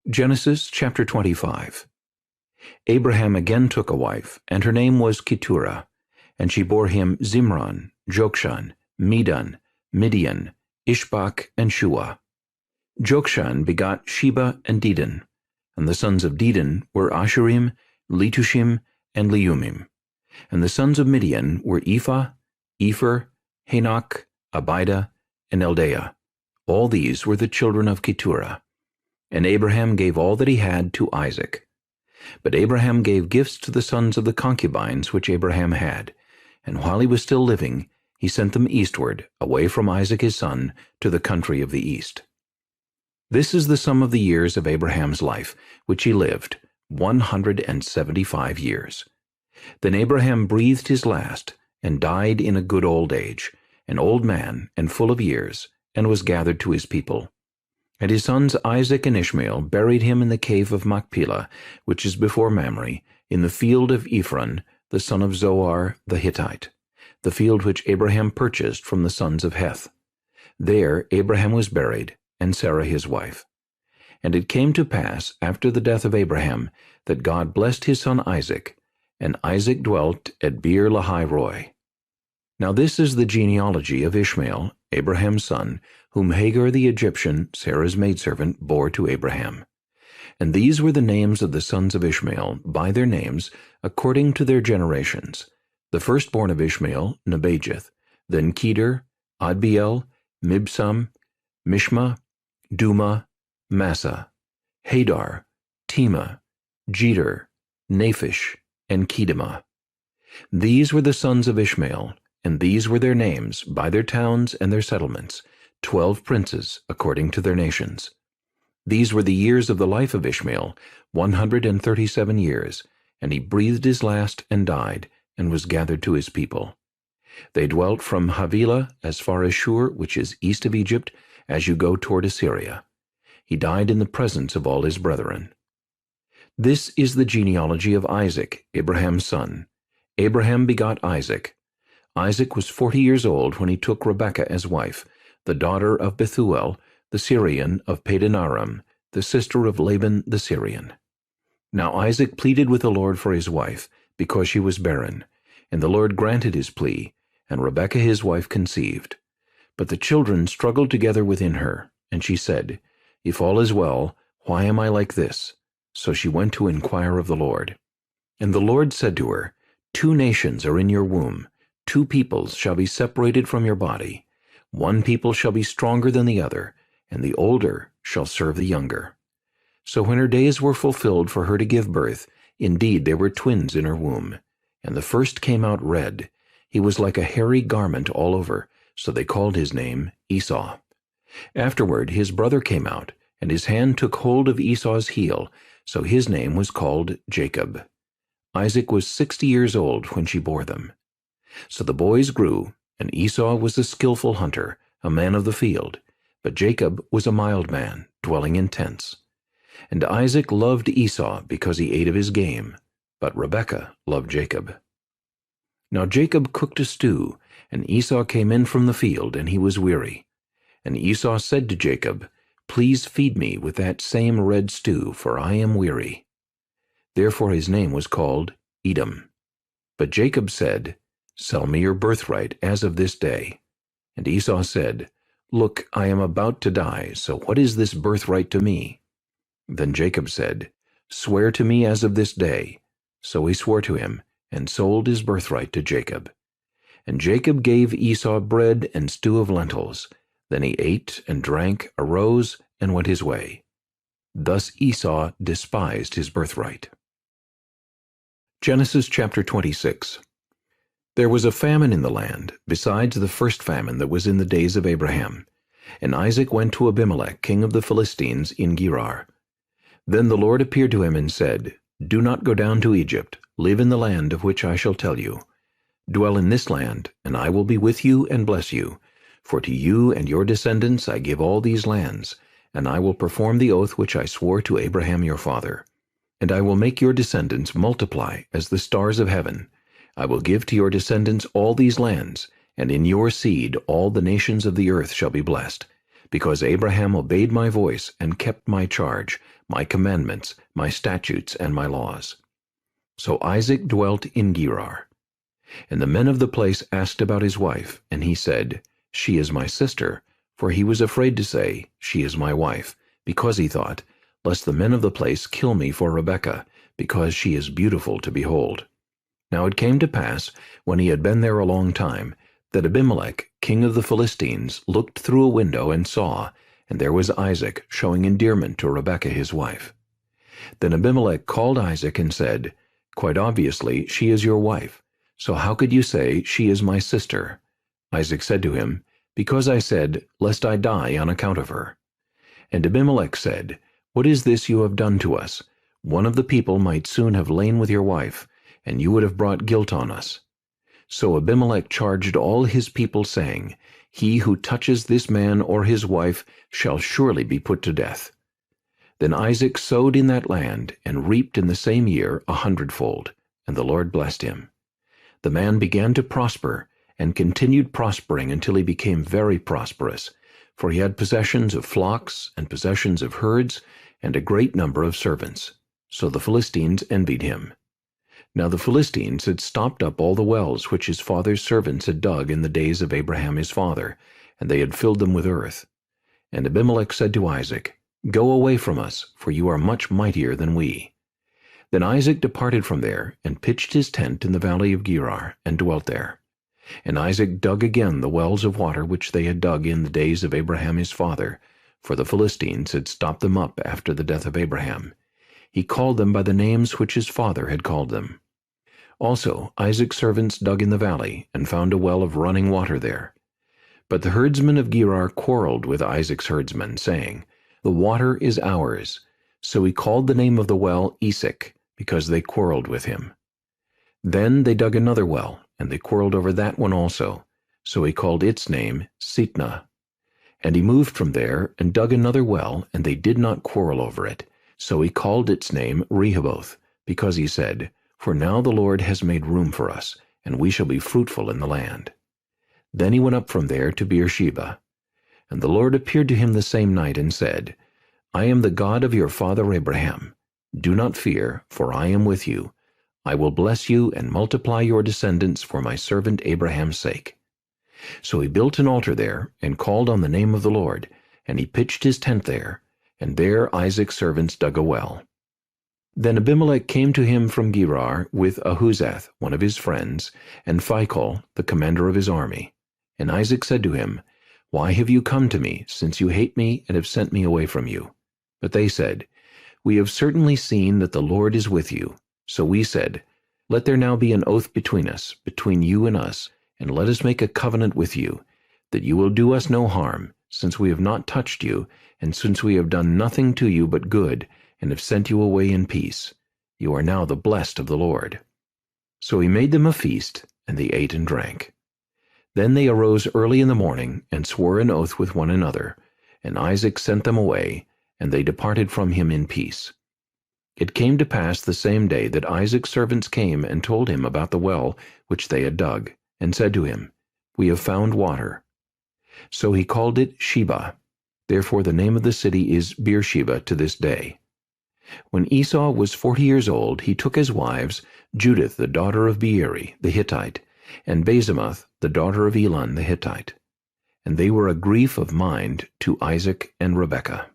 Genesis chapter 25. Abraham again took a wife, and her name was Keturah, and she bore him Zimran, Jokshan, Medan, Midian, Ishbak, and Shua. Jokshan begot Sheba and Dedan, and the sons of Dedan were Asherim, Letushim, and Leumim. And the sons of Midian were Ephah, Epher, Hanok, Abida, and Eldaah. All these were the children of Keturah. And Abraham gave all that he had to Isaac. But Abraham gave gifts to the sons of the concubines which Abraham had, and while he was still living, he sent them eastward, away from Isaac his son, to the country of the east. This is the sum of the years of Abraham's life, which he lived, 175 years. Then Abraham breathed his last, and died in a good old age, an old man and full of years, and was gathered to his people. And his sons Isaac and Ishmael buried him in the cave of Machpelah, which is before Mamre, in the field of Ephron, the son of Zohar the Hittite, the field which Abraham purchased from the sons of Heth. There Abraham was buried, and Sarah his wife. And it came to pass, after the death of Abraham, that God blessed his son Isaac, and Isaac dwelt at Beer Lahai Roi. Now this is the genealogy of Ishmael, Abraham's son, whom Hagar the Egyptian, Sarah's maidservant, bore to Abraham. And these were the names of the sons of Ishmael, by their names, according to their generations. The firstborn of Ishmael, Nebajoth, then Kedar, Adbeel, Mibsam, Mishma, Duma, Massa, Hadar, Tema, Jeter, Naphish, and Kedemah. These were the sons of Ishmael, and these were their names, by their towns and their settlements, 12 princes, according to their nations. These were the years of the life of Ishmael, 137 years, and he breathed his last and died, and was gathered to his people. They dwelt from Havilah as far as Shur, which is east of Egypt, as you go toward Assyria. He died in the presence of all his brethren. This is the genealogy of Isaac, Abraham's son. Abraham begot Isaac. Isaac was 40 years old when he took Rebekah as wife, the daughter of Bethuel, the Syrian of Padan Aram, the sister of Laban the Syrian. Now Isaac pleaded with the Lord for his wife, because she was barren, and the Lord granted his plea, and Rebekah his wife conceived. But the children struggled together within her, and she said, If all is well, why am I like this? So she went to inquire of the Lord. And the Lord said to her, 2 nations are in your womb, 2 peoples shall be separated from your body. One people shall be stronger than the other, and the older shall serve the younger. So when her days were fulfilled for her to give birth, indeed there were twins in her womb. And the first came out red. He was like a hairy garment all over, so they called his name Esau. Afterward his brother came out, and his hand took hold of Esau's heel, so his name was called Jacob. Isaac was 60 years old when she bore them. So the boys grew, and Esau was a skillful hunter, a man of the field, but Jacob was a mild man, dwelling in tents. And Isaac loved Esau because he ate of his game, but Rebekah loved Jacob. Now Jacob cooked a stew, and Esau came in from the field, and he was weary. And Esau said to Jacob, Please feed me with that same red stew, for I am weary. Therefore his name was called Edom. But Jacob said, Sell me your birthright as of this day. And Esau said, Look, I am about to die, so what is this birthright to me? Then Jacob said, Swear to me as of this day. So he swore to him, and sold his birthright to Jacob. And Jacob gave Esau bread and stew of lentils. Then he ate and drank, arose, and went his way. Thus Esau despised his birthright. Genesis chapter 26. There was a famine in the land, besides the first famine that was in the days of Abraham. And Isaac went to Abimelech, king of the Philistines, in Gerar. Then the Lord appeared to him and said, Do not go down to Egypt, live in the land of which I shall tell you. Dwell in this land, and I will be with you and bless you. For to you and your descendants I give all these lands, and I will perform the oath which I swore to Abraham your father. And I will make your descendants multiply as the stars of heaven. I will give to your descendants all these lands, and in your seed all the nations of the earth shall be blessed, because Abraham obeyed my voice and kept my charge, my commandments, my statutes, and my laws. So Isaac dwelt in Gerar. And the men of the place asked about his wife, and he said, She is my sister, for he was afraid to say, She is my wife, because he thought, Lest the men of the place kill me for Rebekah, because she is beautiful to behold. Now it came to pass, when he had been there a long time, that Abimelech, king of the Philistines, looked through a window and saw, and there was Isaac showing endearment to Rebekah his wife. Then Abimelech called Isaac and said, Quite obviously she is your wife, so how could you say, She is my sister? Isaac said to him, Because I said, Lest I die on account of her. And Abimelech said, What is this you have done to us? One of the people might soon have lain with your wife, and you would have brought guilt on us. So Abimelech charged all his people, saying, He who touches this man or his wife shall surely be put to death. Then Isaac sowed in that land, and reaped in the same year 100-fold, and the Lord blessed him. The man began to prosper, and continued prospering until he became very prosperous, for he had possessions of flocks, and possessions of herds, and a great number of servants. So the Philistines envied him. Now the Philistines had stopped up all the wells which his father's servants had dug in the days of Abraham his father, and they had filled them with earth. And Abimelech said to Isaac, Go away from us, for you are much mightier than we. Then Isaac departed from there, and pitched his tent in the valley of Gerar, and dwelt there. And Isaac dug again the wells of water which they had dug in the days of Abraham his father, for the Philistines had stopped them up after the death of Abraham. He called them by the names which his father had called them. Also Isaac's servants dug in the valley, and found a well of running water there. But the herdsmen of Gerar quarreled with Isaac's herdsmen, saying, The water is ours. So he called the name of the well Esek, because they quarreled with him. Then they dug another well, and they quarreled over that one also. So he called its name Sitnah. And he moved from there, and dug another well, and they did not quarrel over it. So he called its name Rehoboth, because he said, For now the Lord has made room for us, and we shall be fruitful in the land. Then he went up from there to Beersheba. And the Lord appeared to him the same night, and said, I am the God of your father Abraham. Do not fear, for I am with you. I will bless you and multiply your descendants for my servant Abraham's sake. So he built an altar there, and called on the name of the Lord, and he pitched his tent there, and there Isaac's servants dug a well. Then Abimelech came to him from Gerar with Ahuzath, one of his friends, and Phicol, the commander of his army. And Isaac said to him, Why have you come to me, since you hate me and have sent me away from you? But they said, We have certainly seen that the Lord is with you. So we said, Let there now be an oath between us, between you and us, and let us make a covenant with you, that you will do us no harm, since we have not touched you, and since we have done nothing to you but good, and have sent you away in peace. You are now the blessed of the Lord. So he made them a feast, and they ate and drank. Then they arose early in the morning, and swore an oath with one another, and Isaac sent them away, and they departed from him in peace. It came to pass the same day that Isaac's servants came and told him about the well which they had dug, and said to him, We have found water. So he called it Sheba. Therefore the name of the city is Beersheba to this day. When Esau was 40 years old, he took as wives Judith the daughter of Beeri the Hittite, and Basemath the daughter of Elon the Hittite. And they were a grief of mind to Isaac and Rebekah.